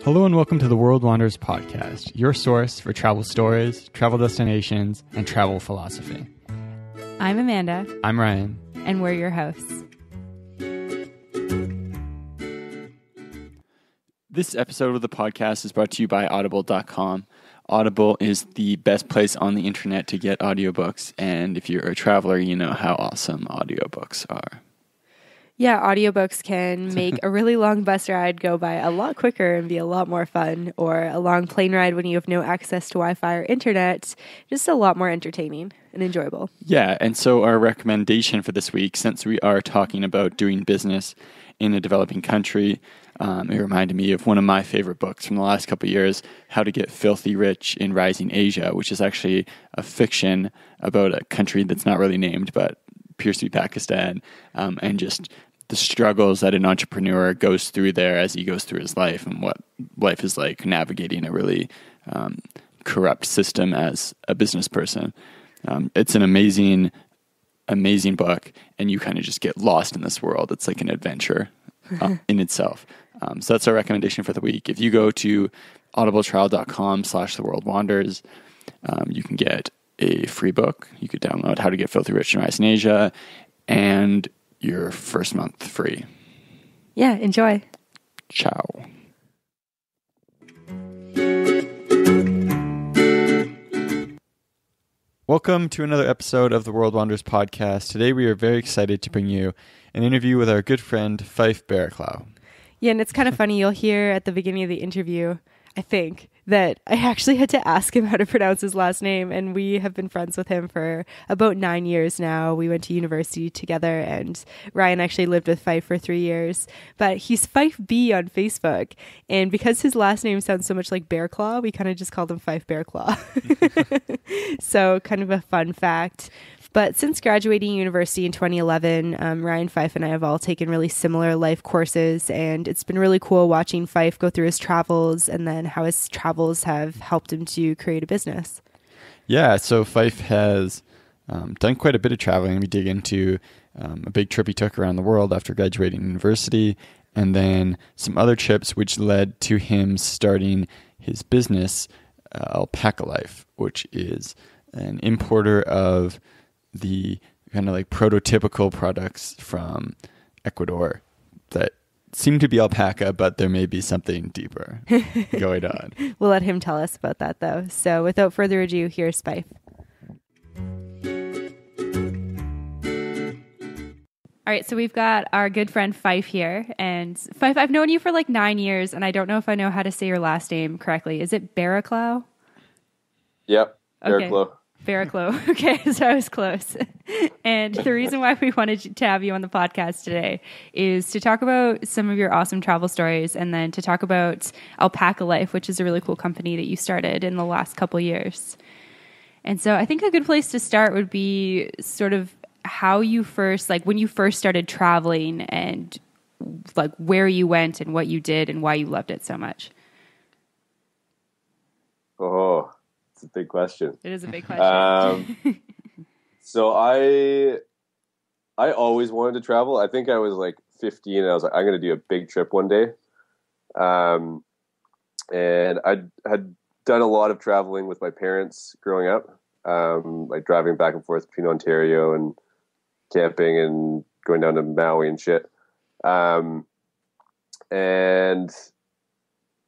Hello and welcome to the World Wanderers podcast, your source for travel stories, travel destinations, and travel philosophy. I'm Amanda. I'm Ryan. And we're your hosts. This episode of the podcast is brought to you by Audible.com. Audible is the best place on the internet to get audiobooks, and if you're a traveler, you know how awesome audiobooks are. Yeah, audiobooks can make a really long bus ride go by a lot quicker and be a lot more fun, or a long plane ride when you have no access to Wi-Fi or internet, just a lot more entertaining and enjoyable. Yeah, and so our recommendation for this week, since we are talking about doing business in a developing country, it reminded me of one of my favorite books from the last couple of years, How to Get Filthy Rich in Rising Asia, which is actually a fiction about a country that's not really named, but appears to be Pakistan, and just the struggles that an entrepreneur goes through there as he goes through his life and what life is like navigating a really corrupt system as a business person. It's an amazing book, and you kind of just get lost in this world. It's like an adventure in itself. So that's our recommendation for the week. If you go to audibletrial.com/theworldwanders, you can get a free book. You could download How to Get Filthy Rich in Rising Asia and your first month free. Yeah, enjoy. Ciao. Welcome to another episode of the World Wanderers podcast. Today we are very excited to bring you an interview with our good friend Fyfe Barraclough. Yeah, and it's kind of funny. You'll hear at the beginning of the interview, I think, that I actually had to ask him how to pronounce his last name, and we have been friends with him for about 9 years now. We went to university together, and Ryan actually lived with Fyfe for 3 years, but he's Fyfe B on Facebook, and because his last name sounds so much like Barraclough, we kind of just called him Fyfe Barraclough. So kind of a fun fact. But since graduating university in 2011, Ryan, Fyfe, and I have all taken really similar life courses, and it's been really cool watching Fyfe go through his travels and then how his travels have helped him to create a business. Yeah, so Fyfe has done quite a bit of traveling. We dig into a big trip he took around the world after graduating university, and then some other trips which led to him starting his business, Alpacalyfe, which is an importer of the kind of like prototypical products from Ecuador that seem to be alpaca, but there may be something deeper going on. We'll let him tell us about that, though. So without further ado, here's Fyfe. All right, so we've got our good friend Fyfe here. And Fyfe, I've known you for like 9 years, and I don't know if I know how to say your last name correctly. Is it Barraclough? Yep, Okay. Barraclough. Barraclough. Okay, so I was close. And the reason why we wanted to have you on the podcast today is to talk about some of your awesome travel stories, and then to talk about Alpacalyfe, which is a really cool company that you started in the last couple years. And so I think a good place to start would be sort of how you first, like when you first started traveling, and like where you went and what you did and why you loved it so much. Oh, it's a big question. It is a big question. So I always wanted to travel. I think I was like 15 and I was like, I'm going to do a big trip one day. And I had done a lot of traveling with my parents growing up, like driving back and forth between Ontario and camping and going down to Maui and shit. And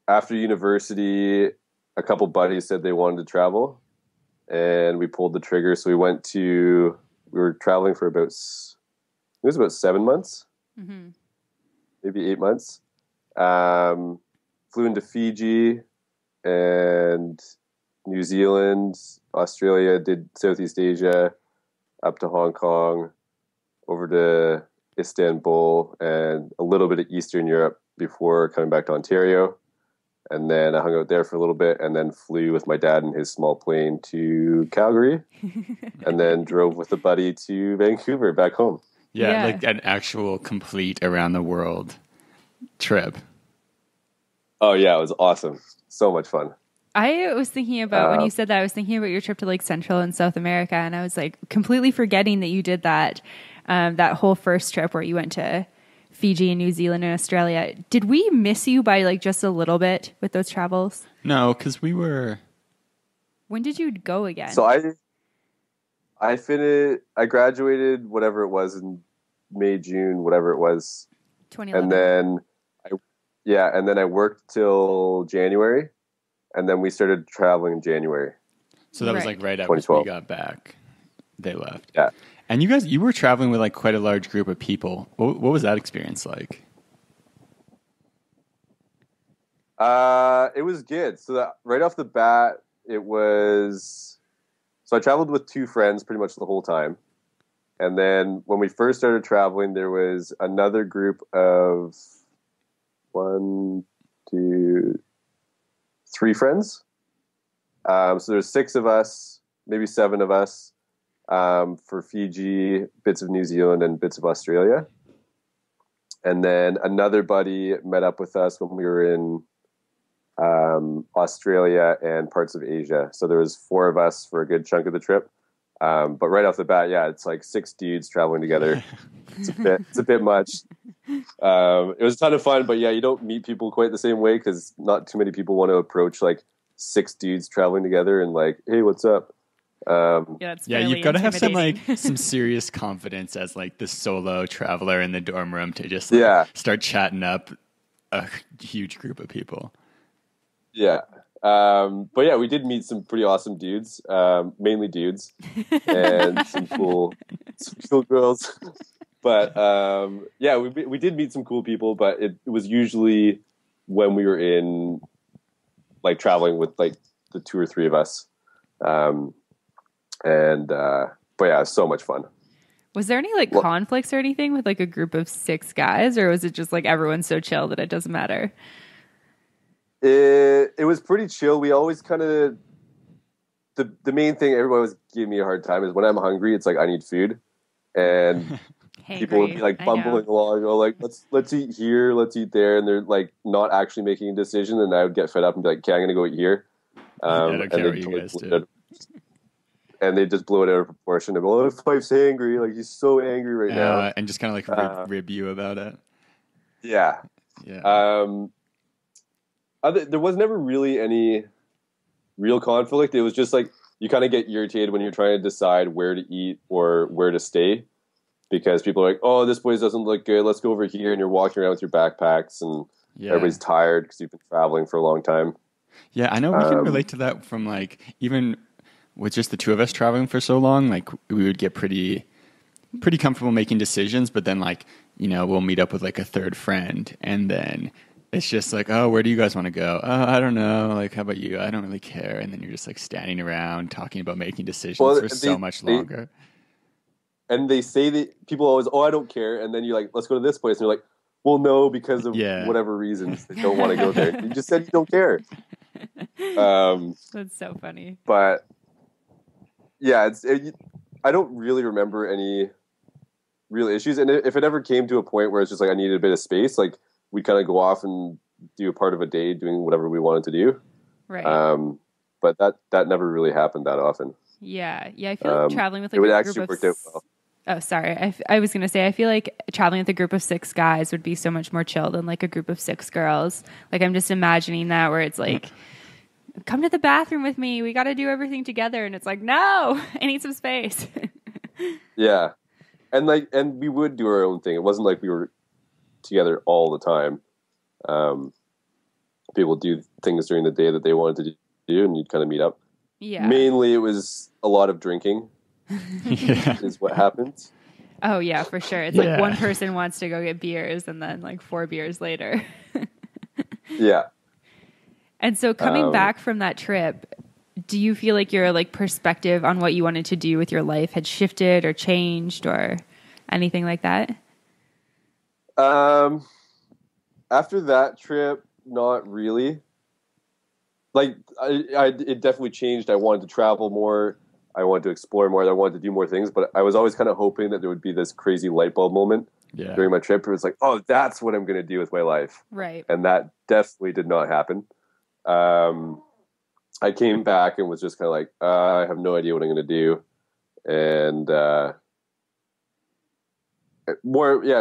after university, a couple buddies said they wanted to travel, and we pulled the trigger. So we were traveling for about 7 months, maybe 8 months. Flew into Fiji and New Zealand, Australia, did Southeast Asia, up to Hong Kong, over to Istanbul, and a little bit of Eastern Europe before coming back to Ontario. And then I hung out there for a little bit, and then flew with my dad in his small plane to Calgary, and then drove with a buddy to Vancouver back home. Yeah, like an actual complete around the world trip. Oh yeah, it was awesome. So much fun. I was thinking about, when you said that, I was thinking about your trip to like Central and South America, and I was like completely forgetting that you did that, that whole first trip where you went to Fiji and New Zealand and Australia. Did we miss you by like just a little bit with those travels? No, because we were. When did you go again? So I graduated whatever it was in May, June, whatever it was. 2011. And then I worked till January, and then we started traveling in January. So that was like right after we got back. They left. Yeah. And you were traveling with like quite a large group of people. What was that experience like? It was good. So right off the bat, it was. So I traveled with two friends pretty much the whole time, and then when we first started traveling, there was another group of 1, 2, 3 friends. So there's 6 of us, maybe 7 of us. For Fiji, bits of New Zealand, and bits of Australia. And then another buddy met up with us when we were in Australia and parts of Asia. So there was 4 of us for a good chunk of the trip. But right off the bat, yeah, it's like 6 dudes traveling together. It's a bit much. It was a ton of fun, but yeah, you don't meet people quite the same way because not too many people want to approach like 6 dudes traveling together and like, hey, what's up? You've got to have some serious confidence as like the solo traveler in the dorm room to just start chatting up a huge group of people. Yeah. But yeah, we did meet some pretty awesome dudes, mainly dudes, and some cool girls. But we did meet some cool people, but it was usually when we were in like traveling with like the 2 or 3 of us. But yeah, it was so much fun. Was there any like conflicts or anything with like a group of 6 guys, or was it just like everyone's so chill that it doesn't matter? It was pretty chill. We always kind of the main thing everybody was giving me a hard time is when I'm hungry, it's like I need food, and people would be like bumbling along, go like let's eat here, let's eat there, and they're like not actually making a decision, and I would get fed up and be like, okay, I'm gonna go eat here. I don't care what you guys do. And they just blow it out of proportion. They go, oh, Fyfe's angry. Like, he's so angry right now. And just kind of like rib you about it. Yeah. There was never really any real conflict. It was just like you kind of get irritated when you're trying to decide where to eat or where to stay because people are like, oh, this place doesn't look good. Let's go over here. And you're walking around with your backpacks and everybody's tired because you've been traveling for a long time. Yeah, I know we can relate to that from like even with just the 2 of us traveling for so long, like we would get pretty comfortable making decisions, but then like, you know, we'll meet up with like a 3rd friend and then it's just like, oh, where do you guys want to go? Oh, I don't know. Like, how about you? I don't really care. And then you're just like standing around talking about making decisions for so much longer. And they say that people always, oh, I don't care. And then you're like, let's go to this place. And you're like, well, no, because of whatever reasons they don't want to go there. You just said you don't care. That's so funny. But yeah, I don't really remember any real issues. And if it ever came to a point where it's just like I needed a bit of space, like we'd kind of go off and do a part of a day doing whatever we wanted to do. Right. But that never really happened that often. Yeah. Yeah. I feel like traveling with like it would a actually group of... worked out well. Oh, sorry. I was going to say, I feel like traveling with a group of 6 guys would be so much more chill than like a group of 6 girls. Like I'm just imagining that where it's like, come to the bathroom with me. We got to do everything together. And it's like, no, I need some space. Yeah. And we would do our own thing. It wasn't like we were together all the time. People do things during the day that they wanted to do and you'd kind of meet up. Yeah. Mainly it was a lot of drinking is what happens. Oh yeah, for sure. It's like one person wants to go get beers and then like 4 beers later. Yeah. And so coming back from that trip, do you feel like your like perspective on what you wanted to do with your life had shifted or changed or anything like that? After that trip, not really. Like it definitely changed. I wanted to travel more. I wanted to explore more. I wanted to do more things, but I was always kind of hoping that there would be this crazy light bulb moment during my trip. It was like, oh, that's what I'm going to do with my life. Right. And that definitely did not happen. I came back and was just kind of like, I have no idea what I'm going to do. And,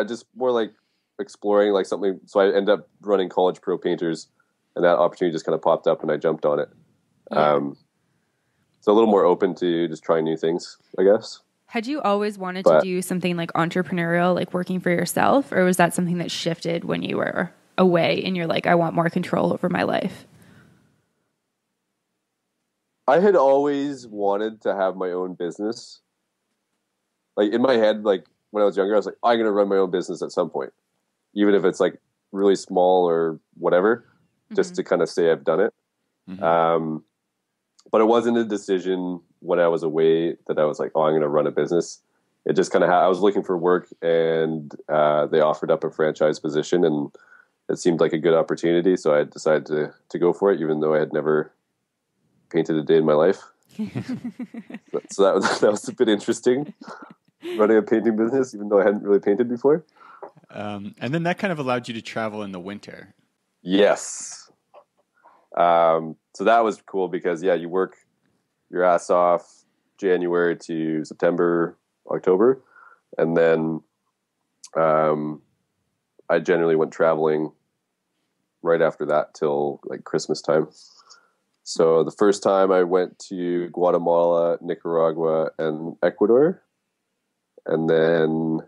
just more like exploring like something. So I ended up running College Pro Painters, and that opportunity just kind of popped up, and I jumped on it. Yeah. So a little more open to just trying new things, I guess. Had you always wanted to do something like entrepreneurial, like working for yourself, or was that something that shifted when you were away and you're like, I want more control over my life? I had always wanted to have my own business. Like in my head, like when I was younger, I was like, I'm going to run my own business at some point, even if it's like really small or whatever, just to kind of say I've done it. But it wasn't a decision when I was away that I was like, oh, I'm going to run a business. It just kind of, I was looking for work, and they offered up a franchise position, and it seemed like a good opportunity. So I decided to go for it, even though I had never painted a day in my life. So that was a bit interesting, running a painting business, even though I hadn't really painted before. And then that kind of allowed you to travel in the winter. Yes. So that was cool because, yeah, you work your ass off January to September, October. And then I generally went traveling right after that till like Christmas time. So the first time I went to Guatemala, Nicaragua, and Ecuador. And then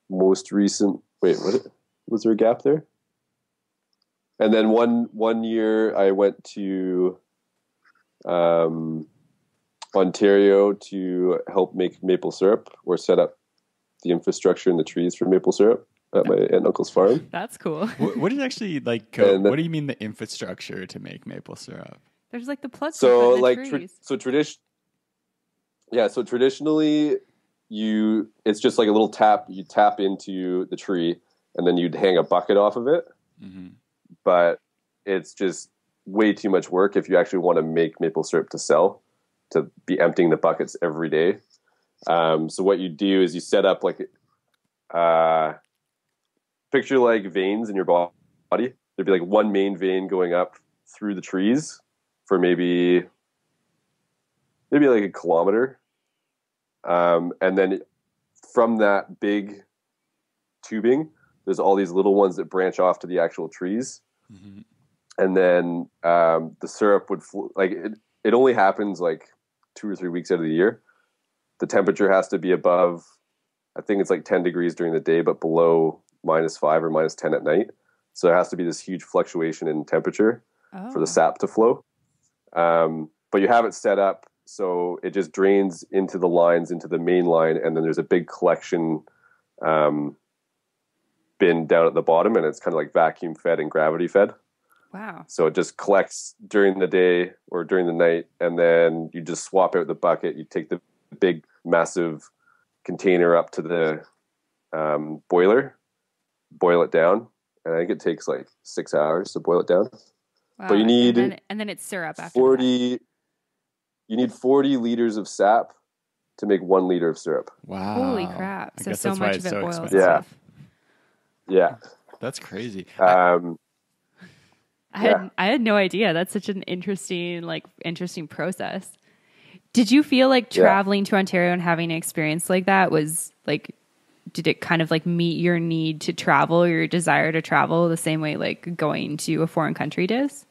most recent, was there a gap there? And then one year I went to Ontario to help make maple syrup, or set up the infrastructure and the trees for maple syrup at my aunt and uncle's farm. That's cool. What is actually like? What do you mean the infrastructure to make maple syrup? There's like the plugs. So the like trees. So traditionally, it's just like a little tap. You tap into the tree, and then you'd hang a bucket off of it. Mm-hmm. But it's just way too much work if you actually want to make maple syrup to sell, to be emptying the buckets every day. So what you do is you set up like, picture like veins in your body. There'd be like one main vein going up through the trees for maybe like a kilometer. And then from that big tubing, there's all these little ones that branch off to the actual trees. Mm-hmm. And then the syrup would it only happens like 2 or 3 weeks out of the year. The temperature has to be above, I think it's like 10 degrees during the day, but below -5 or -10 at night. So there has to be this huge fluctuation in temperature for the sap to flow. But you have it set up so it just drains into the lines, into the main line, and then there's a big collection bin down at the bottom, and it's kind of like vacuum fed and gravity fed. Wow. So it just collects during the day or during the night, and then you just swap out the bucket. You take the big, massive container up to the boiler, boil it down, and I think it takes like 6 hours to boil it down. Wow. But you need and then it's syrup after 40. That. You need 40 liters of sap to make 1 liter of syrup. Wow! Holy crap! So much of it boils off. Yeah. That's crazy. I had no idea. That's such an interesting process. Did you feel like traveling to Ontario and having an experience like that was like, did it kind of like meet your need to travel, your desire to travel the same way like going to a foreign country does?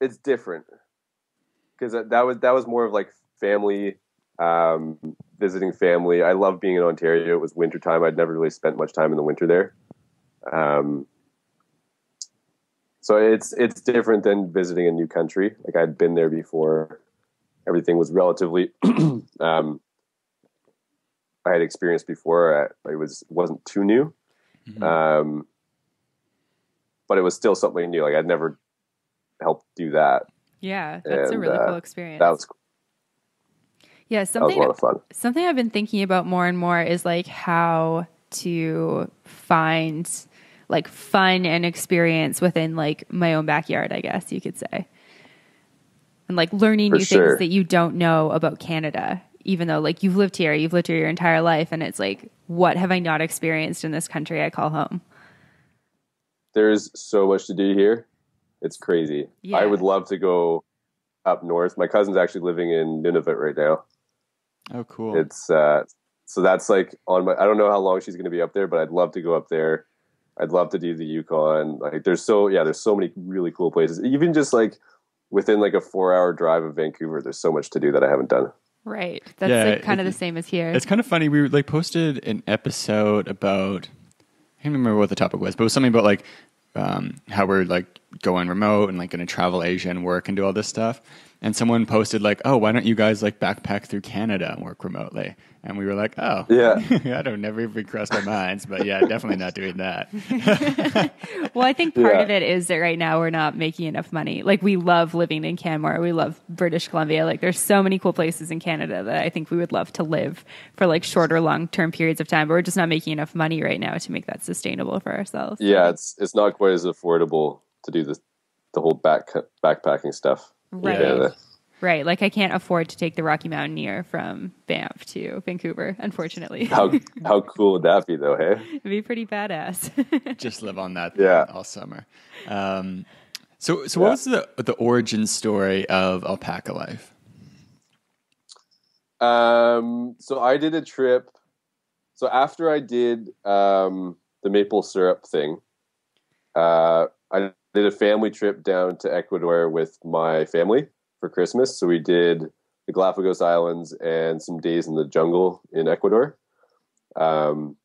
It's different because that was more of like family, visiting family. I love being in Ontario. It was wintertime. I'd never really spent much time in the winter there. So it's different than visiting a new country. Like I'd been there before. Everything was relatively, I had experienced before. It wasn't too new. Mm-hmm. But it was still something new. Like I'd never helped do that. Yeah. That's a really cool experience. That was cool. Yeah. That was a lot of fun. Something I've been thinking about more and more is like how to find like fun and experience within like my own backyard, I guess you could say. And like learning new things that you don't know about Canada, even though like you've lived here your entire life. And it's like, what have I not experienced in this country I call home? There's so much to do here. It's crazy. Yeah. I would love to go up north. My cousin's actually living in Nunavut right now. Oh, cool. It's so that's like on my. I don't know how long she's going to be up there, but I'd love to go up there. I'd love to do the Yukon. Like there's so many really cool places. Even just like within like a 4-hour drive of Vancouver, there's so much to do that I haven't done. Right. That's like kind of the same as here. It's kind of funny. We like posted an episode about, I can't remember what the topic was, but it was something about like how we're like going remote and like going to travel Asia and work and do all this stuff. And someone posted like, oh, why don't you guys like backpack through Canada and work remotely? And we were like, oh, yeah, I don't never even crossed our minds, but yeah, definitely not doing that. Well, I think part of it is that right now we're not making enough money. Like we love living in Canmore. We love British Columbia. Like there's so many cool places in Canada that I think we would love to live for like shorter, long-term periods of time, but we're just not making enough money right now to make that sustainable for ourselves. Yeah, it's not quite as affordable to do the whole backpacking stuff. Right. Yeah. Right. Like I can't afford to take the Rocky Mountaineer from Banff to Vancouver, unfortunately. How cool would that be though, hey? It'd be pretty badass. Just live on that all summer. So what was the origin story of Alpacalyfe? So I did a trip. So after I did the maple syrup thing, I did a family trip down to Ecuador with my family for Christmas. So we did the Galapagos Islands and some days in the jungle in Ecuador. And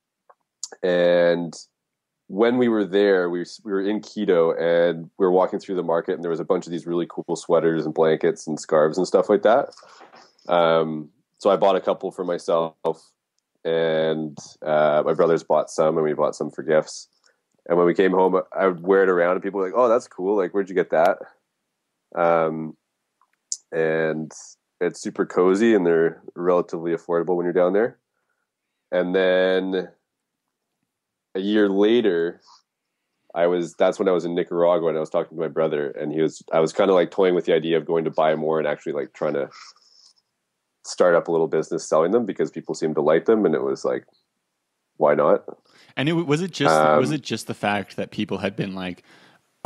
when we were there, we were in Quito and we were walking through the market and there was a bunch of these really cool sweaters and blankets and scarves and stuff like that. So I bought a couple for myself and my brothers bought some and we bought some for gifts. And when we came home, I would wear it around and people were like, oh, that's cool. Like, where'd you get that? And it's super cozy and they're relatively affordable when you're down there. And then a year later, that's when I was in Nicaragua and I was talking to my brother and I was kind of like toying with the idea of going to buy more and actually like trying to start up a little business selling them because people seemed to like them. And it was like, why not? And was it just the fact that people had been like,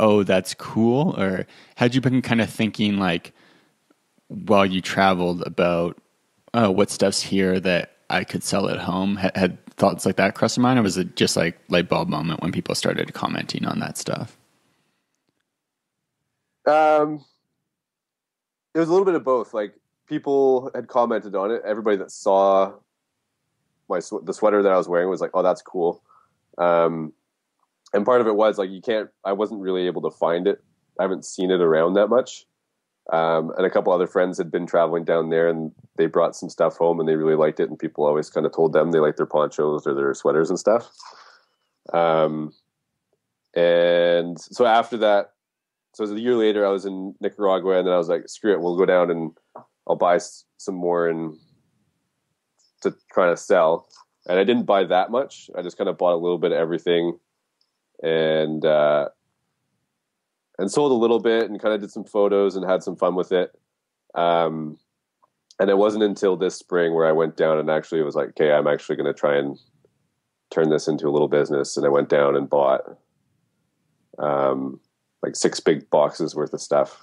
oh, that's cool? Or had you been kind of thinking like, while you traveled about, oh, what stuff's here that I could sell at home? Had thoughts like that cross your mind? Or was it just like light bulb moment when people started commenting on that stuff? It was a little bit of both. Like people had commented on it. Everybody that saw the sweater that I was wearing was like, oh, that's cool. And part of it was like, I wasn't really able to find it. I haven't seen it around that much. And a couple other friends had been traveling down there and they brought some stuff home and they really liked it. And people always kind of told them they liked their ponchos or their sweaters and stuff. And so after that, so it was a year later, I was in Nicaragua and then I was like, screw it, we'll go down and I'll buy some more and to try to sell. And I didn't buy that much. I just kind of bought a little bit of everything and sold a little bit and kind of did some photos and had some fun with it. And it wasn't until this spring where I went down and actually was like, okay, I'm actually going to try and turn this into a little business. And I went down and bought like 6 big boxes worth of stuff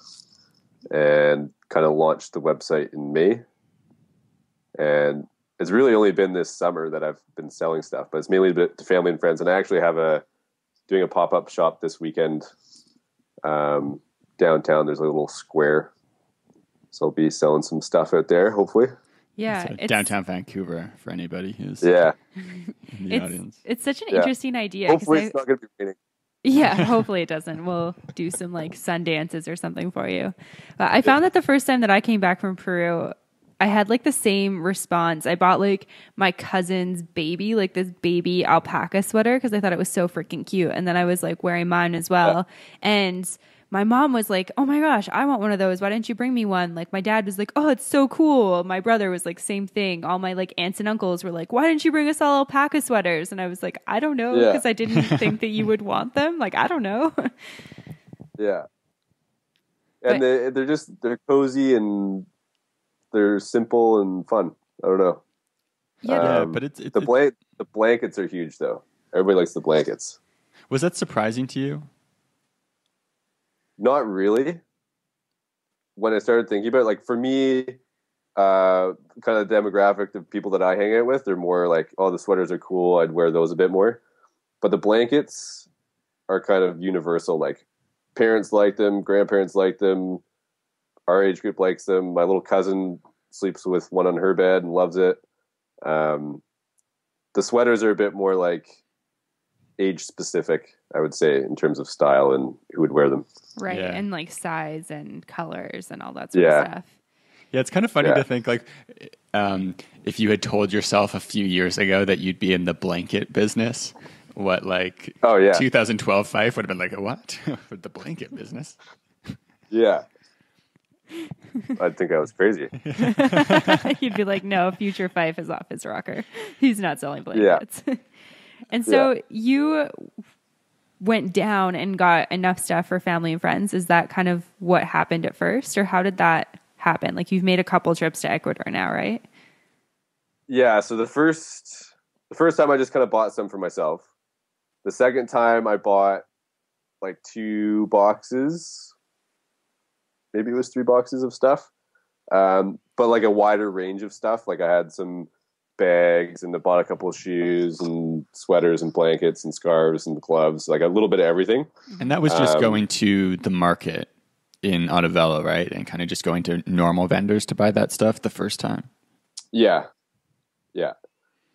and kind of launched the website in May. And it's really only been this summer that I've been selling stuff, but it's mainly to family and friends. And I actually have doing a pop-up shop this weekend downtown. There's a little square, so I'll be selling some stuff out there hopefully. Yeah, so downtown Vancouver for anybody who's in the audience. It's such an interesting idea. Hopefully it's not going to be raining. Yeah, hopefully it doesn't. We'll do some like sun dances or something for you. But I found that the first time that I came back from Peru, I had like the same response. I bought like my cousin's baby, like this baby alpaca sweater because I thought it was so freaking cute. And then I was like wearing mine as well. Yeah. And my mom was like, oh my gosh, I want one of those. Why didn't you bring me one? Like my dad was like, oh, it's so cool. My brother was like, same thing. All my like aunts and uncles were like, why didn't you bring us all alpaca sweaters? And I was like, I don't know, because I didn't think that you would want them. Like, I don't know. Yeah. And they're cozy and they're simple and fun. I don't know. Yeah, but it's the blankets are huge though. Everybody likes the blankets. Was that surprising to you? Not really. When I started thinking about it, like for me, kind of demographic of people that I hang out with. They're more like, oh, the sweaters are cool. I'd wear those a bit more. But the blankets are kind of universal. Like parents like them, grandparents like them, our age group likes them. My little cousin sleeps with one on her bed and loves it. The sweaters are a bit more like age specific, I would say, in terms of style and who would wear them. Right. Yeah. And like size and colors and all that sort of stuff. Yeah, it's kind of funny to think like if you had told yourself a few years ago that you'd be in the blanket business, what like 2012 Fyfe would have been like, what? The blanket business? Yeah. I'd think I was crazy. You'd be like, no, future Fyfe is off his rocker. He's not selling blankets. Yeah. And so you went down and got enough stuff for family and friends. Is that kind of what happened at first, or how did that happen? Like you've made a couple trips to Ecuador now, right? Yeah. So the first time I just kind of bought some for myself. The second time I bought like 2 boxes, maybe it was 3 boxes of stuff. But like a wider range of stuff. Like I had some bags and I bought a couple of shoes and sweaters and blankets and scarves and gloves, like a little bit of everything. And that was just going to the market in Ottavello, right? And kind of just going to normal vendors to buy that stuff the first time. Yeah. Yeah.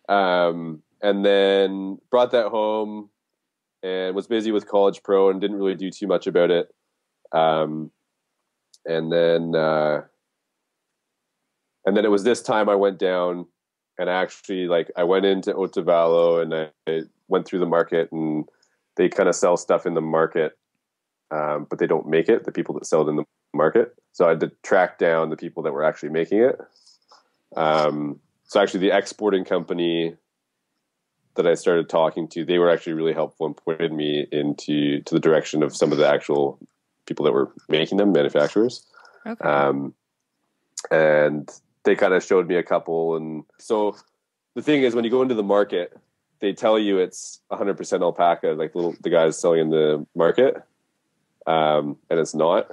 And then brought that home and was busy with College Pro and didn't really do too much about it. And then it was this time I went down and actually I went into Ottavello and I went through the market, and they kind of sell stuff in the market, but they don't make it, the people that sell it in the market. So I had to track down the people that were actually making it. So actually the exporting company that I started talking to, they were actually really helpful in putting me to the direction of some of the actual people that were making them, manufacturers. Okay. And they kind of showed me a couple. And so the thing is, when you go into the market, they tell you it's 100% alpaca, like the guys selling in the market. And it's not.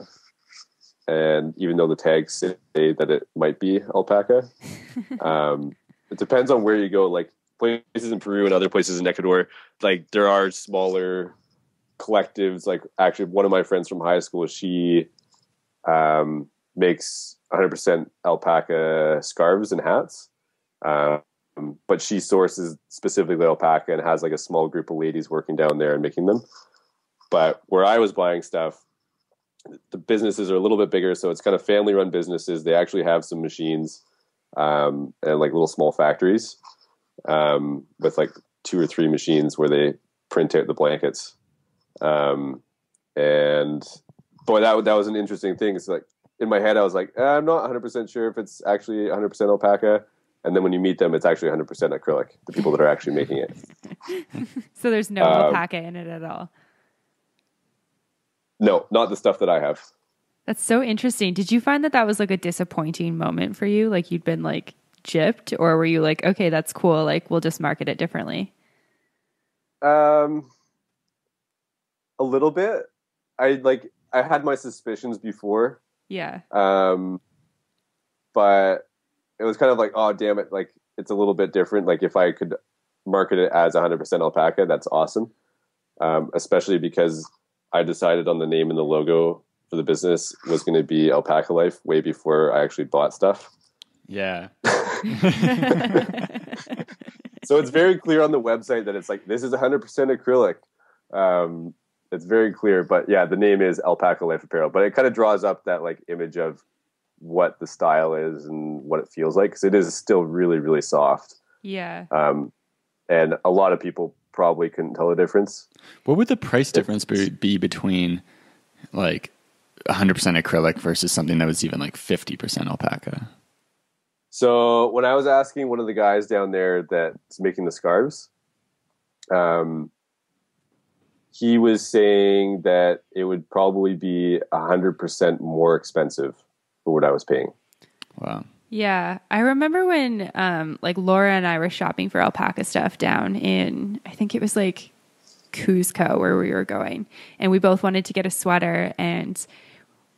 And even though the tags say that it might be alpaca, it depends on where you go. Like places in Peru and other places in Ecuador, like there are smaller collectives. Like actually one of my friends from high school, she makes 100% alpaca scarves and hats. But she sources specifically alpaca and has like a small group of ladies working down there and making them. But where I was buying stuff, the businesses are a little bit bigger. So it's kind of family run businesses. They actually have some machines, and like little small factories, with like 2 or 3 machines where they print out the blankets. And boy, that was an interesting thing. It's like, in my head, I was like, I'm not 100% sure if it's actually 100% alpaca. And then when you meet them, it's actually 100% acrylic, the people that are actually making it. So there's no alpaca in it at all? No, not the stuff that I have. That's so interesting. Did you find that was like a disappointing moment for you? Like you'd been like gypped, or were you like, okay, that's cool. Like we'll just market it differently? A little bit. I had my suspicions before. Yeah. But it was kind of like, oh, damn it. Like, it's a little bit different. Like, if I could market it as 100% alpaca, that's awesome. Especially because I decided on the name and the logo for the business was going to be Alpacalyfe way before I actually bought stuff. Yeah. So it's very clear on the website that it's like, this is 100% acrylic. It's very clear, but yeah, the name is Alpacalyfe Apparel, but it kind of draws up that like image of what the style is and what it feels like, because it is still really, really soft. Yeah. And a lot of people probably couldn't tell the difference. What would the price difference be between like 100% acrylic versus something that was even like 50% alpaca? So when I was asking one of the guys down there that's making the scarves, he was saying that it would probably be 100% more expensive for what I was paying. Wow. Yeah. I remember when like Laura and I were shopping for alpaca stuff down in, I think it was like Cusco where we were going. And we both wanted to get a sweater, and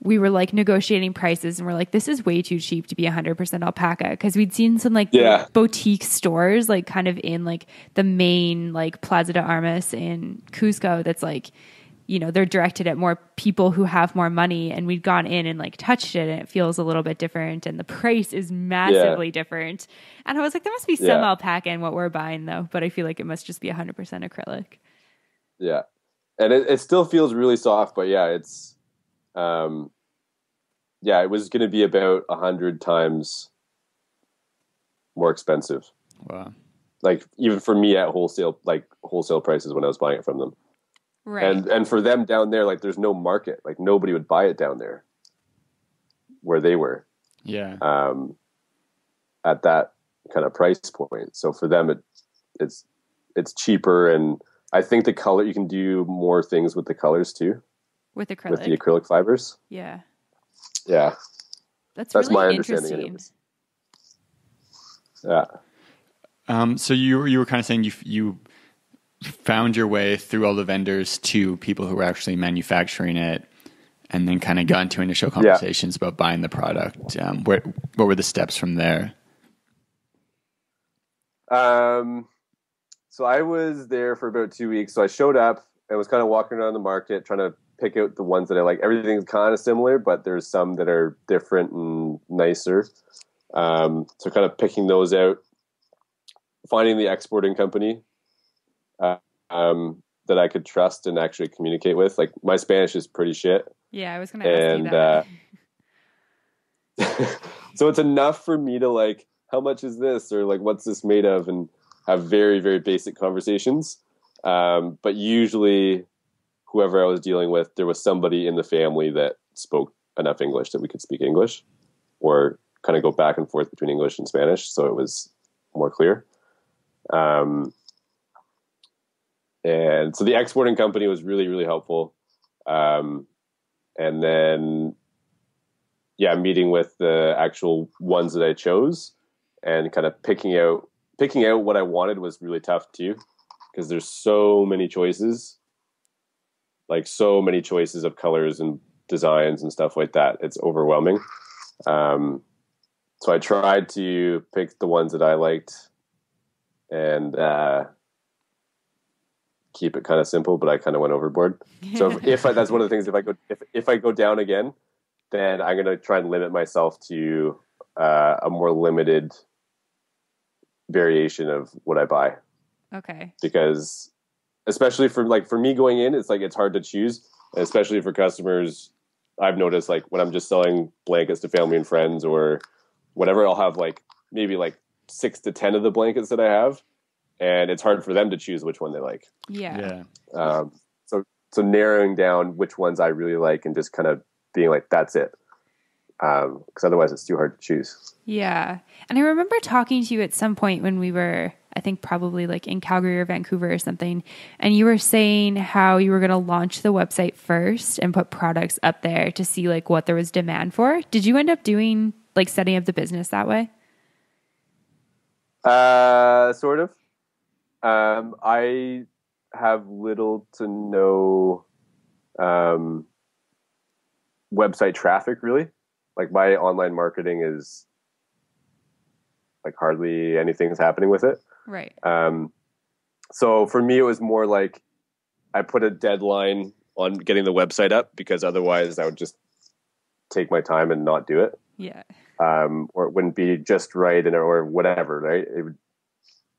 we were like negotiating prices and we're like, this is way too cheap to be 100% alpaca. Because we'd seen some like boutique stores, like kind of in like the main like Plaza de Armas in Cusco. That's like, you know, they're directed at more people who have more money. And we'd gone in and like touched it and it feels a little bit different. And the price is massively different. And I was like, there must be some alpaca in what we're buying though. But I feel like it must just be 100% acrylic. Yeah. And it still feels really soft, but yeah, it's, it was going to be about 100 times more expensive. Wow. Like even for me at wholesale prices when I was buying it from them. Right. And for them down there, like there's no market, like nobody would buy it down there where they were. Yeah. At that kind of price point. So for them, it's cheaper. And I think the color, you can do more things with the colors too. With acrylic. With the acrylic fibers. Yeah. Yeah. That's really my interesting. understanding. Yeah. So you were kind of saying you found your way through all the vendors to people who were actually manufacturing it, and then kind of got into initial conversations about buying the product. What were the steps from there? So I was there for about 2 weeks. So I showed up and was kind of walking around the market trying to pick out the ones that I like. Everything's kind of similar, but there's some that are different and nicer. So kind of picking those out, finding the exporting company that I could trust and actually communicate with. Like my Spanish is pretty shit. Yeah, I was going to ask you that. So it's enough for me to like, how much is this? Or like, what's this made of? And have very, very basic conversations. But usually whoever I was dealing with, there was somebody in the family that spoke enough English that we could speak English or kind of go back and forth between English and Spanish. So it was more clear. And so the exporting company was really, really helpful. And then, meeting with the actual ones that I chose and kind of picking out what I wanted was really tough too, because there's so many choices, of colors and designs and stuff like that. It's overwhelming. So I tried to pick the ones that I liked and keep it kind of simple, but I kind of went overboard. So that's one of the things, if I go down again, then I'm going to try and limit myself to a more limited variation of what I buy. Okay. Because especially for me going in, it's hard to choose. And especially for customers, I've noticed like when I'm just selling blankets to family and friends or whatever, I'll have maybe 6 to 10 of the blankets that I have. And it's hard for them to choose which one they like. Yeah. So narrowing down which ones I really like and just kind of being like, that's it. Because otherwise it's too hard to choose. Yeah. And I remember talking to you at some point when we were, I think probably in Calgary or Vancouver or something. And you were saying how you were going to launch the website first and put products up there to see what there was demand for. Did you end up doing setting up the business that way? Sort of. I have little to no website traffic, really. My online marketing is hardly anything's happening with it. Right. So for me, it was more I put a deadline on getting the website up because otherwise I would just take my time and not do it. Yeah. Or it wouldn't be just right or whatever, right? It would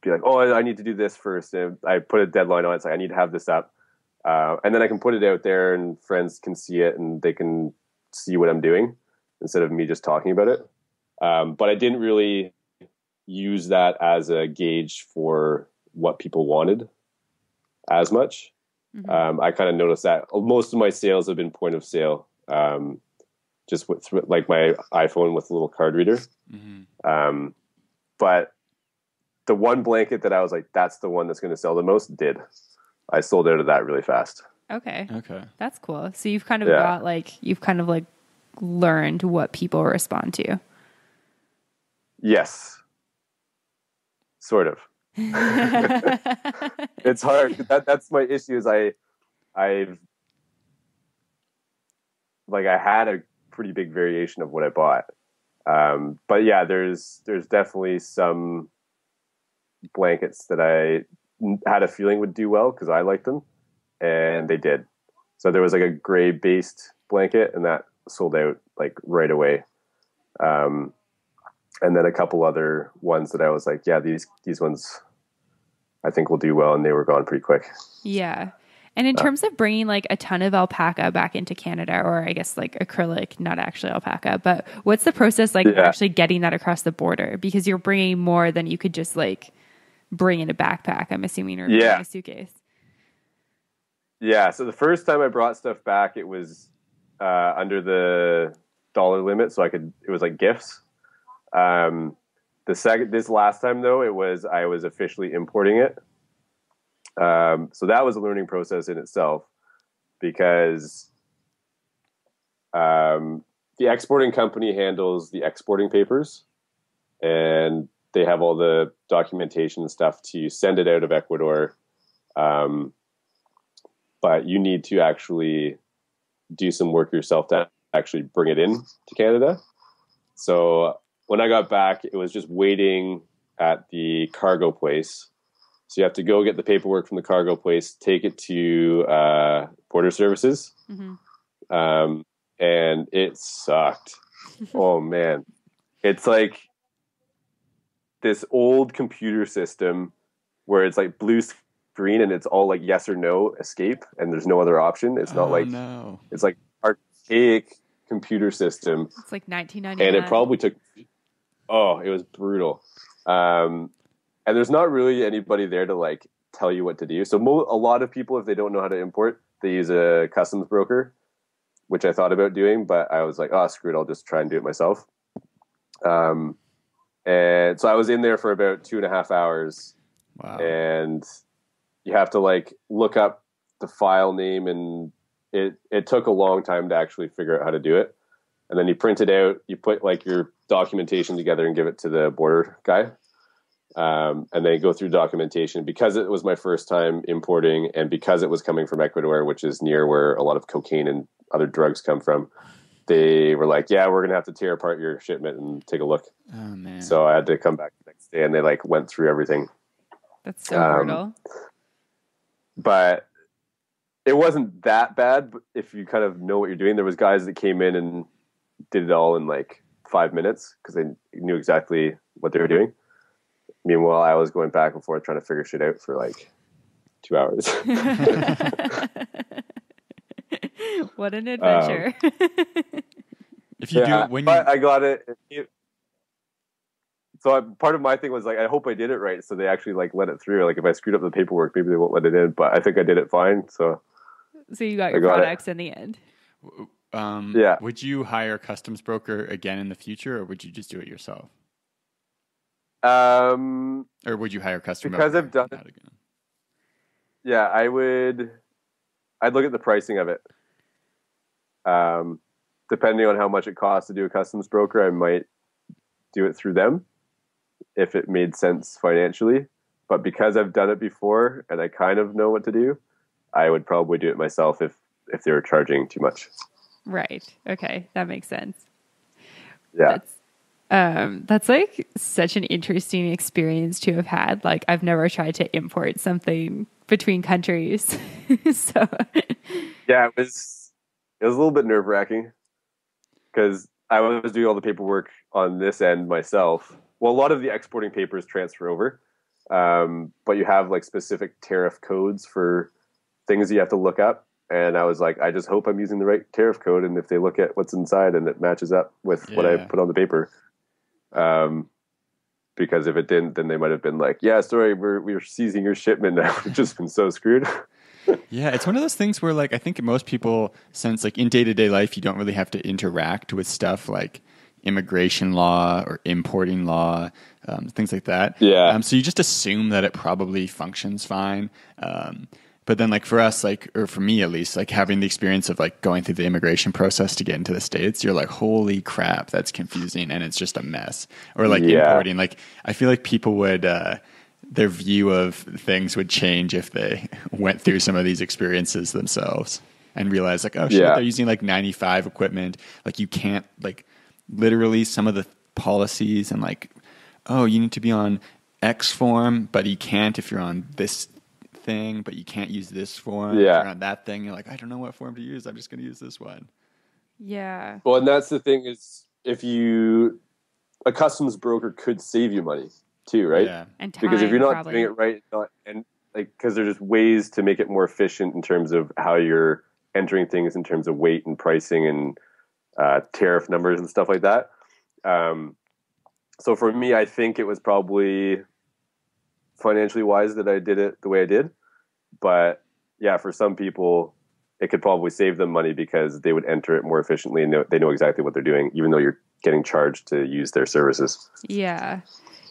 be I need to do this first. And I put a deadline on it. It's I need to have this up. And then I can put it out there and friends can see it and they can see what I'm doing instead of me just talking about it. But I didn't really use that as a gauge for what people wanted as much. Mm-hmm. I kind of noticed that most of my sales have been point of sale, just with my iPhone with a little card reader. Mm-hmm. But the one blanket that I was that's the one that's going to sell the most I sold out of that really fast. Okay. That's cool. So you've kind of got learned what people respond to. Yes. Sort of. It's hard. That's my issue is I had pretty big variation of what I bought. But yeah, there's definitely some blankets that I had a feeling would do well because I liked them, and they did. So there was like a gray based blanket, and that sold out like right away. And then a couple other ones that I was like, yeah, these ones I think will do well, and they were gone pretty quick. Yeah. And in terms of bringing like a ton of alpaca back into Canada, or I guess like acrylic, not actually alpaca, but what's the process like actually getting that across the border? Because you're bringing more than you could just like bring in a backpack, I'm assuming, or a suitcase. Yeah. So the first time I brought stuff back, it was under the dollar limit, so it was like gifts. This last time though, I was officially importing it. So that was a learning process in itself, because the exporting company handles the exporting papers, and they have all the documentation and stuff to send it out of Ecuador. But you need to actually do some work yourself to actually bring it in to Canada. So when I got back, it was just waiting at the cargo place. So you have to go get the paperwork from the cargo place, take it to border services. Mm-hmm. And it sucked. Oh man. It's like this old computer system where it's like blue screen and it's all like yes or no escape, and there's no other option. It's not it's like archaic computer system. It's like 1999. And it probably took, it was brutal. And there's not really anybody there to like tell you what to do. So a lot of people, if they don't know how to import, they use a customs broker, which I thought about doing, but I was like, oh, screw it, I'll just try and do it myself. And so I was in there for about 2.5 hours. Wow. And you have to like look up the file name, and it took a long time to actually figure out how to do it. And then you print it out, you put like your documentation together and give it to the border guy. And then go through documentation. Because it was my first time importing, and because it was coming from Ecuador, which is near where a lot of cocaine and other drugs come from, they were like, yeah, we're going to have to tear apart your shipment and take a look. Oh, man. So I had to come back the next day, and they like went through everything. That's so brutal. But it wasn't that bad. But if you kind of know what you're doing, there was guys that came in and did it all in like 5 minutes because they knew exactly what they were doing. Meanwhile, I was going back and forth trying to figure shit out for like 2 hours. What an adventure. If you do it when but I got it. So part of my thing was like, I hope I did it right. So they actually like let it through. Like if I screwed up the paperwork, maybe they won't let it in, but I think I did it fine. So you got your products in the end. Yeah. Would you hire a customs broker again in the future, or would you just do it yourself? Or would you hire a customer? Because I've done it again. Yeah, I'd look at the pricing of it. Depending on how much it costs to do a customs broker, I might do it through them if it made sense financially. But because I've done it before and I kind of know what to do, I would probably do it myself if they were charging too much. Right. Okay. That makes sense. Yeah. That's like such an interesting experience to have had. Like I've never tried to import something between countries. So yeah, it was a little bit nerve-wracking because I was doing all the paperwork on this end myself. Well, a lot of the exporting papers transfer over, but you have like specific tariff codes for things you have to look up. And I was like, I just hope I'm using the right tariff code. And if they look at what's inside and it matches up with what I put on the paper, because if it didn't, then they might have been like, yeah, sorry, we're seizing your shipment. I would have just been so screwed. Yeah, it's one of those things where like I think most people, since like in day-to-day life, you don't really have to interact with stuff like immigration law or importing law, things like that. Yeah. So you just assume that it probably functions fine. But then like for us, like, or for me at least, like having the experience of like going through the immigration process to get into the States, you're like, holy crap, that's confusing. And it's just a mess. Or like importing, like I feel like people would, their view of things would change if they went through some of these experiences themselves. and realize like, oh shit, they're using like 95 equipment. Like you can't like literally some of the policies and like, oh, you need to be on X form, but you can't if you're on this thing, but you can't use this form. If you're on that thing, you're like, I don't know what form to use. I'm just going to use this one. Yeah. Well, and that's the thing is a customs broker could save you money too, right? Yeah. And time, because if you're not probably doing it right, because there's just ways to make it more efficient in terms of how you're entering things in terms of weight and pricing and tariff numbers and stuff like that. So for me, I think it was probably financially wise that I did it the way I did. But yeah, for some people, it could probably save them money because they would enter it more efficiently and they know exactly what they're doing, even though you're getting charged to use their services. Yeah.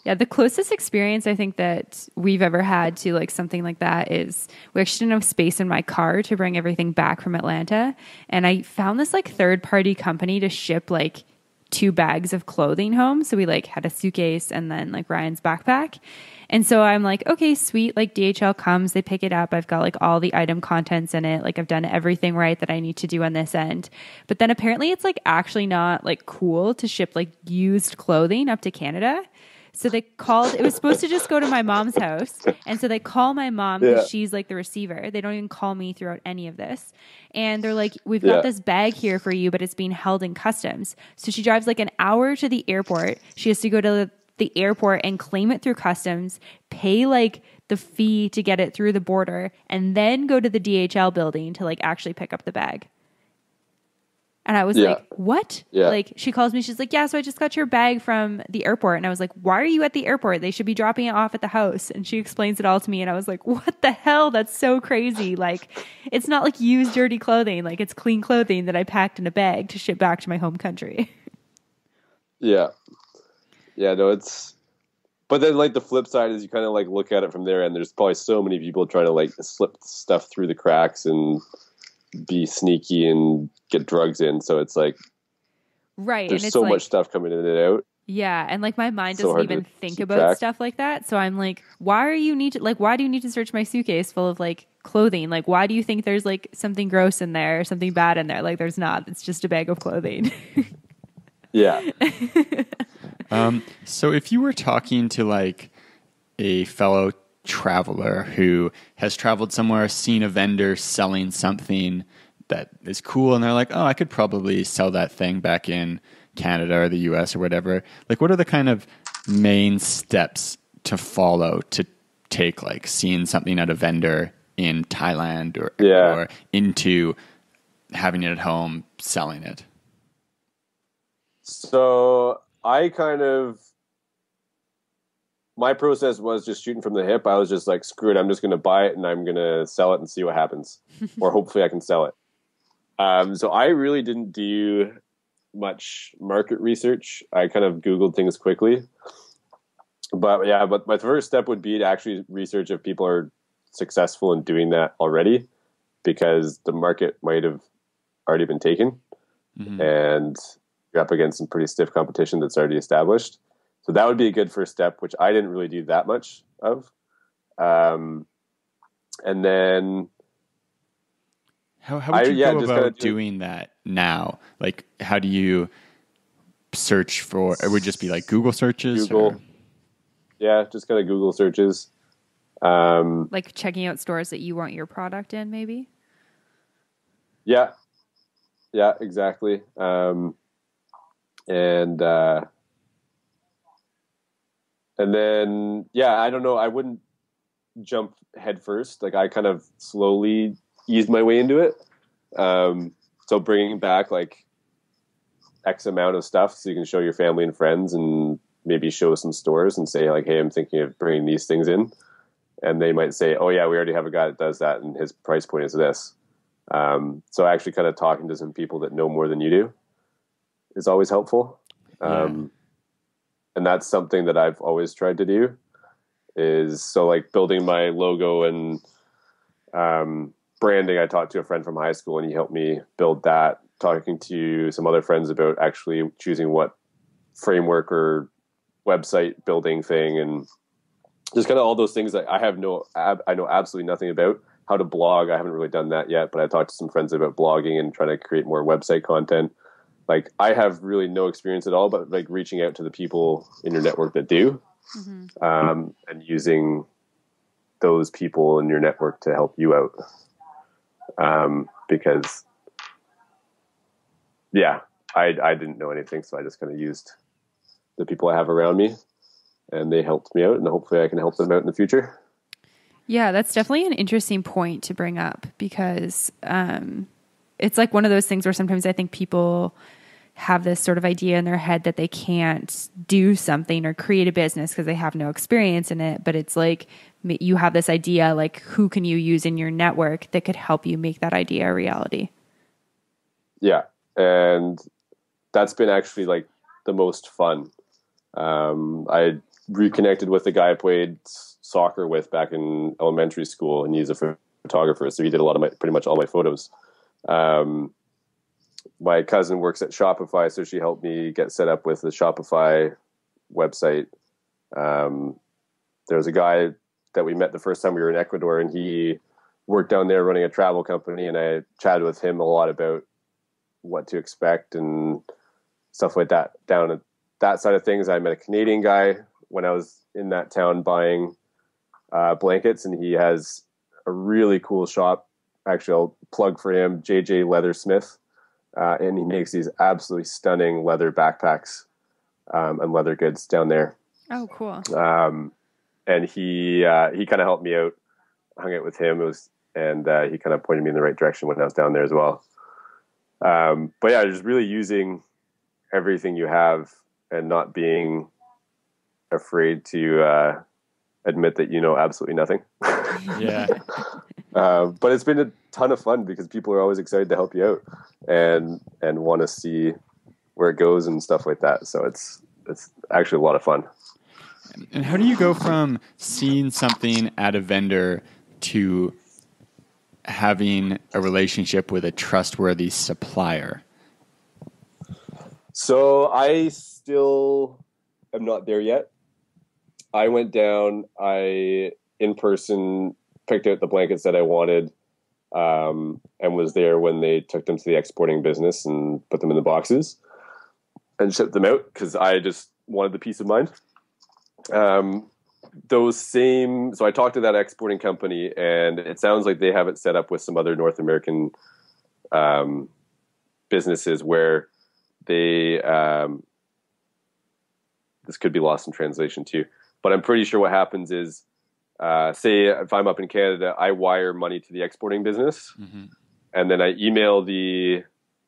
Yeah. The closest experience I think that we've ever had to like something like that is we actually didn't have space in my car to bring everything back from Atlanta. And I found this like third party company to ship like 2 bags of clothing home. So we like had a suitcase and then like Ryan's backpack. And so I'm like, okay, sweet. Like DHL comes, they pick it up. I've got like all the item contents in it. Like I've done everything right that I need to do on this end. But then apparently it's like actually not like cool to ship like used clothing up to Canada. So they called, it was supposed to just go to my mom's house. And so they call my mom because she's like the receiver. They don't even call me throughout any of this. And they're like, we've got this bag here for you, but it's being held in customs. So she drives like an hour to the airport. She has to go to the airport and claim it through customs, pay like the fee to get it through the border, and then go to the DHL building to like actually pick up the bag. And I was like, what? Yeah. Like, she calls me. She's like, yeah, so I just got your bag from the airport. And I was like, why are you at the airport? They should be dropping it off at the house. And she explains it all to me. And I was like, what the hell? That's so crazy. Like, it's not like used dirty clothing. Like, it's clean clothing that I packed in a bag to ship back to my home country. Yeah. Yeah, no, but then like the flip side is you kind of like look at it from there and there's probably so many people trying to like slip stuff through the cracks and be sneaky and get drugs in. So it's like, right. There's and it's so like, much stuff coming in and out. Yeah. And like my mind So doesn't even think about stuff like that. So I'm like, why do you need to search my suitcase full of like clothing? Like, why do you think there's like something gross in there or something bad in there? Like there's not, it's just a bag of clothing. Yeah. So if you were talking to like a fellow traveler who has traveled somewhere, seen a vendor selling something that is cool, and they're like, oh, I could probably sell that thing back in Canada or the US or whatever. Like, what are the kind of main steps to follow to take, like seeing something at a vendor in Thailand or Ecuador into having it at home, selling it? So my process was just shooting from the hip. I was just like, screw it. I'm just going to buy it and I'm going to sell it and see what happens. Or hopefully I can sell it. So I really didn't do much market research. I kind of Googled things quickly. But my first step would be to actually research if people are successful in doing that already, because the market might have already been taken. Mm-hmm. And you're up against some pretty stiff competition that's already established. So that would be a good first step, which I didn't really do that much of. And then how would you go about doing that now? Like, how do you search for? It would just be like Google searches? Google. Yeah, just kind of Google searches. Like checking out stores that you want your product in, maybe? Yeah. Yeah, exactly. And then, I don't know. I wouldn't jump head first. Like I kind of slowly eased my way into it. So bringing back like X amount of stuff so you can show your family and friends and maybe show some stores and say like, hey, I'm thinking of bringing these things in. And they might say, oh yeah, we already have a guy that does that and his price point is this. So actually kind of talking to some people that know more than you do is always helpful. And that's something that I've always tried to do is so like building my logo and branding. I talked to a friend from high school and he helped me build that, talking to some other friends about actually choosing what framework or website building thing and just kind of all those things that I know absolutely nothing about. how to blog. I haven't really done that yet, but I talked to some friends about blogging and trying to create more website content. Like, I have really no experience at all, but like reaching out to the people in your network that do, and using those people in your network to help you out. Because I didn't know anything. So I just kind of used the people I have around me, and they helped me out, and hopefully I can help them out in the future. Yeah, that's definitely an interesting point to bring up, because it's like one of those things where sometimes I think people have this sort of idea in their head that they can't do something or create a business because they have no experience in it. But it's like you have this idea, like, who can you use in your network that could help you make that idea a reality? Yeah. And that's been actually like the most fun. I reconnected with the guy I played soccer with back in elementary school, and he's a photographer. So he did pretty much all my photos. My cousin works at Shopify, so she helped me get set up with the Shopify website. There was a guy that we met the first time we were in Ecuador, and he worked down there running a travel company, and I chatted with him a lot about what to expect and stuff like that. Down at that side of things, I met a Canadian guy when I was in that town buying blankets, and he has a really cool shop. Actually, I'll plug for him, JJ Leathersmith. And he makes these absolutely stunning leather backpacks and leather goods down there. Oh, cool. And he kind of helped me out. I hung out with him. He kind of pointed me in the right direction when I was down there as well. But yeah, just really using everything you have and not being afraid to admit that you know absolutely nothing. Yeah. But it's been a ton of fun because people are always excited to help you out and want to see where it goes and stuff like that. So it's actually a lot of fun. And how do you go from seeing something at a vendor to having a relationship with a trustworthy supplier? So I still am not there yet. I went down, in person picked out the blankets that I wanted, and was there when they took them to the exporting business and put them in the boxes and shipped them out because I just wanted the peace of mind. So I talked to that exporting company, and it sounds like they have it set up with some other North American businesses where they, this could be lost in translation too, but I'm pretty sure what happens is, say if I'm up in Canada, I wire money to the exporting business, and then I email the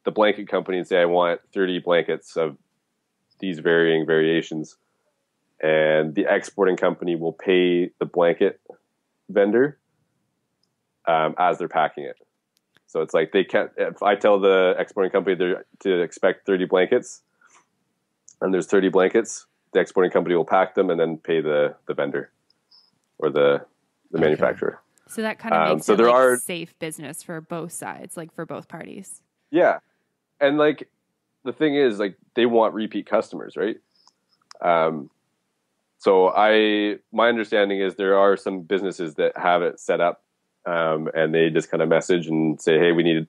blanket company and say I want 30 blankets of these varying variations, and the exporting company will pay the blanket vendor as they're packing it. So it's like they can't. If I tell the exporting company to expect 30 blankets, and there's 30 blankets, the exporting company will pack them and then pay the vendor or the manufacturer. So that kind of makes it safe business for both sides, like for both parties. Yeah. And like the thing is, like, they want repeat customers, right? So my understanding is there are some businesses that have it set up, and they just kind of message and say, hey, we need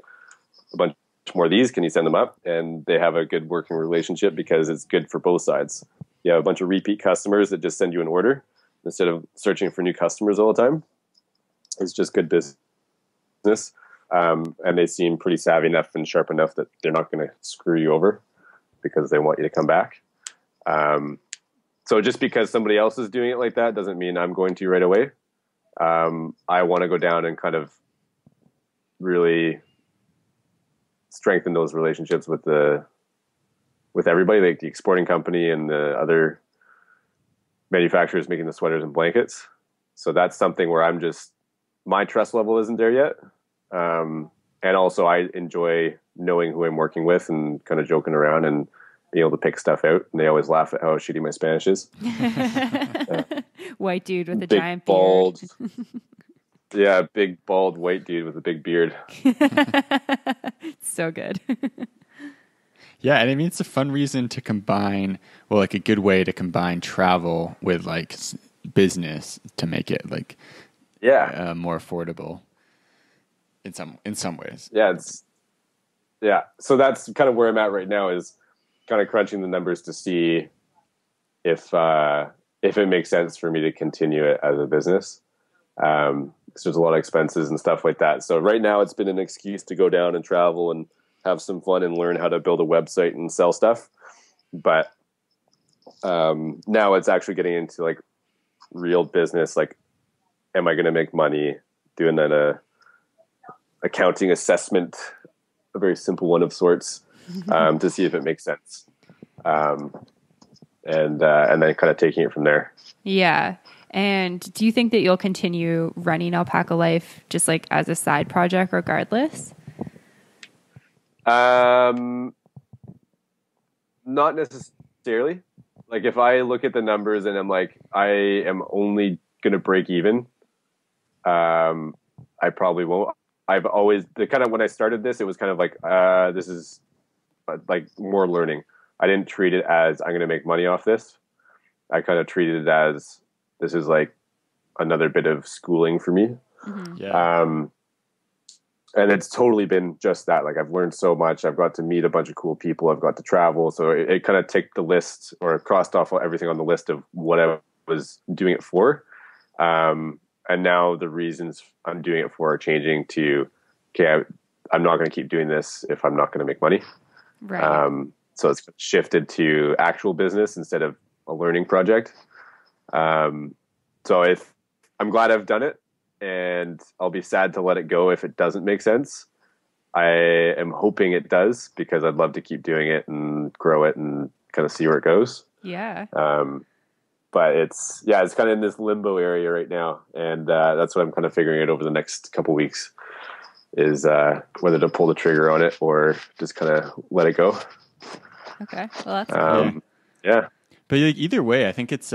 a bunch more of these. Can you send them up? And they have a good working relationship because it's good for both sides. You have a bunch of repeat customers that just send you an order instead of searching for new customers all the time. It's just good business. And they seem pretty savvy enough and sharp enough that they're not going to screw you over because they want you to come back. So just because somebody else is doing it like that doesn't mean I'm going to right away. I want to go down and kind of really strengthen those relationships with everybody, like the exporting company and the other manufacturers making the sweaters and blankets. So that's something where my trust level isn't there yet. And also I enjoy knowing who I'm working with and kind of joking around and being able to pick stuff out. And they always laugh at how shitty my Spanish is. White dude with a big, giant bald, beard. Yeah, big, bald, white dude with a big beard. So good. Yeah, and I mean, it's a fun reason to combine, like a good way to combine travel with like business to make it like more affordable. in some ways. So that's kind of where I'm at right now, is kind of crunching the numbers to see if it makes sense for me to continue it as a business. Because there's a lot of expenses and stuff like that. So right now it's been an excuse to go down and travel and have some fun and learn how to build a website and sell stuff. But now it's actually getting into like real business. Like, am I going to make money doing an accounting assessment, a very simple one of sorts, to see if it makes sense. And then kind of taking it from there. Yeah. And do you think that you'll continue running Alpacalyfe just like as a side project regardless? Not necessarily. Like, if I look at the numbers and I'm like, I am only going to break even, I probably won't. I've always, when I started this, it was kind of like, this is like more learning. I didn't treat it as I'm going to make money off this. I kind of treated it as, this is like another bit of schooling for me. Mm-hmm. Yeah. And it's totally been just that. Like, I've learned so much. I've got to meet a bunch of cool people. I've got to travel. So it kind of ticked the list, or crossed off everything on the list of what I was doing it for. And now the reasons I'm doing it for are changing to, okay, I'm not going to keep doing this if I'm not going to make money. Right. So it's shifted to actual business instead of a learning project. So if I'm glad I've done it, and I'll be sad to let it go if it doesn't make sense. I am hoping it does, because I'd love to keep doing it and grow it and kind of see where it goes. Yeah. But it's kind of in this limbo area right now. And that's what I'm kind of figuring out over the next couple weeks, is whether to pull the trigger on it or just kind of let it go. Okay. Well, that's cool. Yeah. But like, either way, I think it's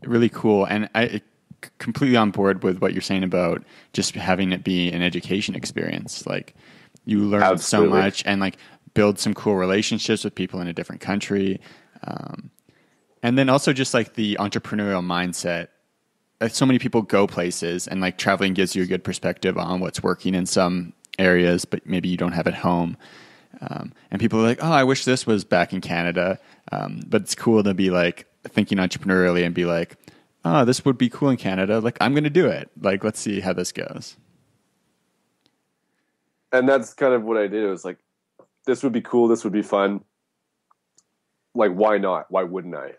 really cool. And I completely on board with what you're saying about just having it be an education experience. Like, you learn Absolutely. so much and like build some cool relationships with people in a different country. And then also just like the entrepreneurial mindset. So many people go places, and like traveling gives you a good perspective on what's working in some areas, but maybe you don't have at home. And people are like, oh, I wish this was back in Canada. But it's cool to be like thinking entrepreneurially and be like, oh, this would be cool in Canada. Like, I'm going to do it. Like, let's see how this goes. And that's kind of what I did. It was like, this would be cool. This would be fun. Like, why not? Why wouldn't I?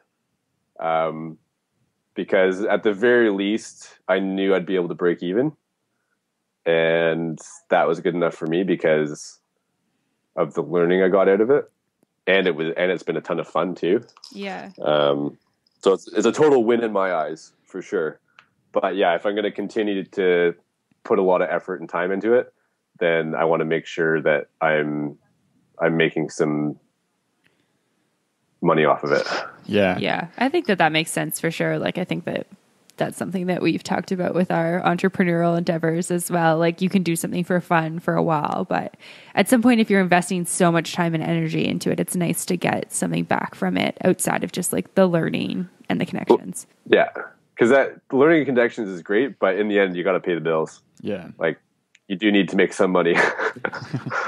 Because at the very least, I knew I'd be able to break even. And that was good enough for me because of the learning I got out of it. And it's been a ton of fun too. Yeah. So it's a total win in my eyes, for sure. But yeah, if I'm going to continue to put a lot of effort and time into it, then I want to make sure that I'm making some money off of it. Yeah. Yeah. I think that makes sense for sure. Like, I think that that's something that we've talked about with our entrepreneurial endeavors as well. Like, you can do something for fun for a while, but at some point, if you're investing so much time and energy into it, it's nice to get something back from it outside of just like the learning and the connections. Yeah. Because that learning and connections is great, but in the end, you got to pay the bills. Yeah. Like, you do need to make some money.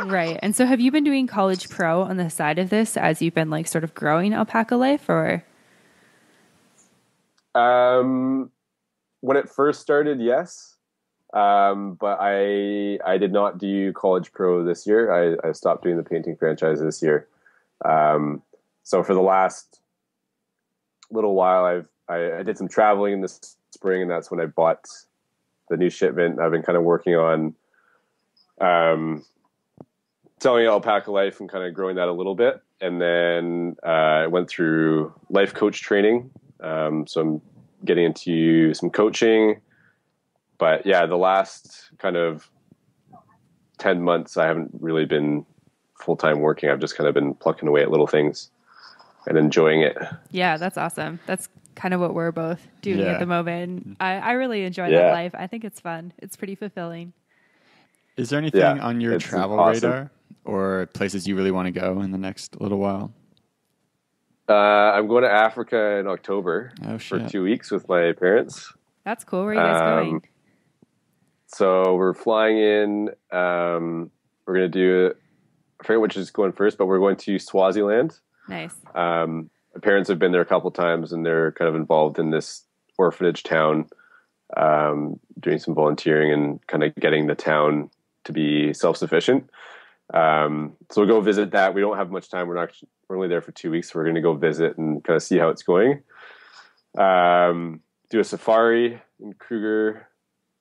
Right. And so have you been doing College Pro on the side of this as you've been like sort of growing Alpacalyfe, or? When it first started, yes. But I did not do College Pro this year. I stopped doing the painting franchise this year. So for the last little while, I did some traveling in the spring, and that's when I bought the new shipment. I've been kind of working on selling Alpacalyfe and kind of growing that a little bit. And then I went through life coach training. So I'm getting into some coaching. But yeah, the last kind of 10 months, I haven't really been full-time working. I've just kind of been plucking away at little things and enjoying it. Yeah, that's awesome. That's kind of what we're both doing at the moment. I really enjoy Yeah. that life. I think it's fun. It's pretty fulfilling. Is there anything on your travel radar or places you really want to go in the next little while? I'm going to Africa in October for 2 weeks with my parents. That's cool. Where are you guys going? So we're flying in. We're going to do, I forget which is going first, but we're going to Swaziland. Nice. My parents have been there a couple times, and they're kind of involved in this orphanage town, doing some volunteering and kind of getting the town to be self-sufficient. So we'll go visit that. We don't have much time. We're only there for 2 weeks. So we're going to go visit and kind of see how it's going. Do a safari in Kruger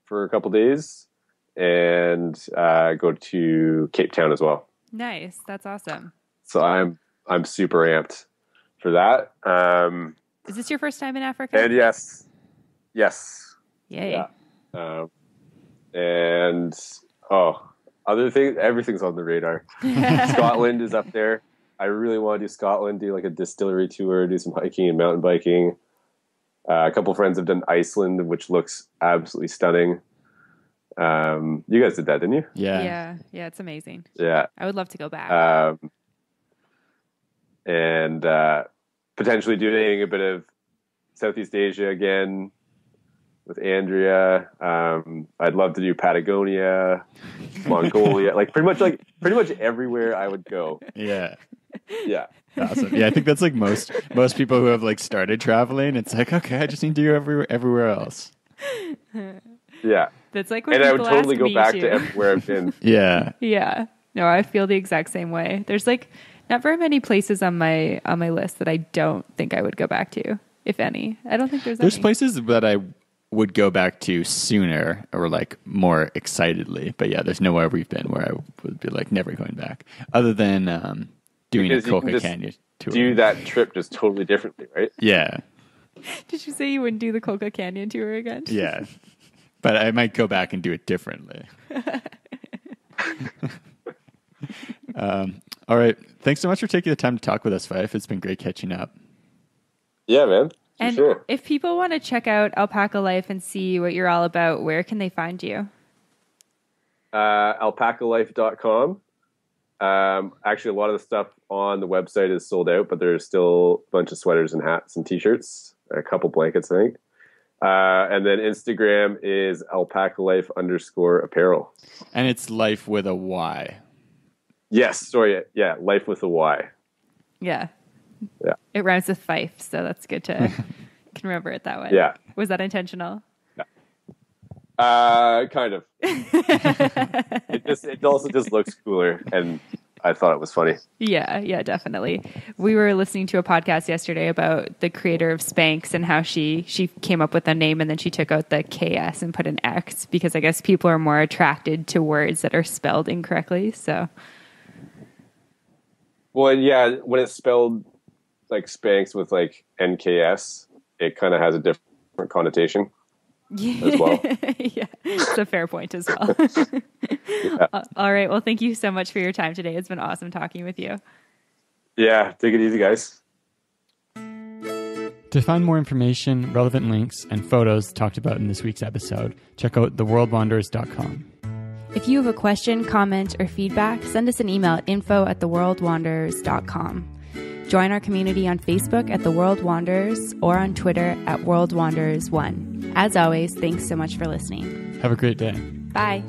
for a couple days, and go to Cape Town as well. Nice. That's awesome. So I'm super amped for that. Is this your first time in Africa? And yes. Yay. Yeah. And other things, everything's on the radar. Scotland is up there. I really want to do Scotland, do like a distillery tour, do some hiking and mountain biking. A couple friends have done Iceland, which looks absolutely stunning. You guys did that, didn't you? Yeah. It's amazing. Yeah. I would love to go back. And potentially doing a bit of Southeast Asia again with Andrea. I'd love to do Patagonia, Mongolia, pretty much everywhere I would go. Yeah. Yeah. Awesome. Yeah, I think that's like most people who have like started traveling. It's like, okay, I just need to go everywhere else. Yeah. That's like when and I would people totally ask go me back to. to everywhere I've been. Yeah. Yeah. No, I feel the exact same way. There's like not very many places on my list that I don't think I would go back to, if any. I don't think there's any. Places that I would go back to sooner or like more excitedly. But yeah, there's nowhere we've been where I would be like never going back, other than doing Because a Coca Canyon tour. Do that trip just totally differently, right? Yeah. Did you say you wouldn't do the Coca Canyon tour again? Yeah. But I might go back and do it differently. All right. Thanks so much for taking the time to talk with us, Fyfe. It's been great catching up. Yeah, man. And sure. If people want to check out Alpacalyfe and see what you're all about, where can they find you? Alpacalyfe.com. Actually, a lot of the stuff on the website is sold out, but there's still a bunch of sweaters and hats and t-shirts, a couple blankets, I think. And then Instagram is Alpacalyfe_apparel. And it's life with a Y. Yes. Sorry. Yeah. Life with a Y. Yeah. Yeah. It rhymes with Fyfe, so that's good to can remember it that way. Yeah. Was that intentional? Kind of. It also just looks cooler, and I thought it was funny. Yeah, definitely. We were listening to a podcast yesterday about the creator of Spanx and how she came up with a name and then she took out the KS and put an X because I guess people are more attracted to words that are spelled incorrectly. So, well, yeah, when it's spelled like Spanx with like NKS, it kind of has a different connotation. As well. Yeah, it's a fair point as well. Yeah. All right. Well, thank you so much for your time today. It's been awesome talking with you. Yeah, take it easy, guys. To find more information, relevant links, and photos talked about in this week's episode, check out theworldwanderers.com. If you have a question, comment, or feedback, send us an email at info@theworldwanderers.com. Join our community on Facebook at The World Wanderers or on Twitter at World Wanderers 1. As always, thanks so much for listening. Have a great day. Bye.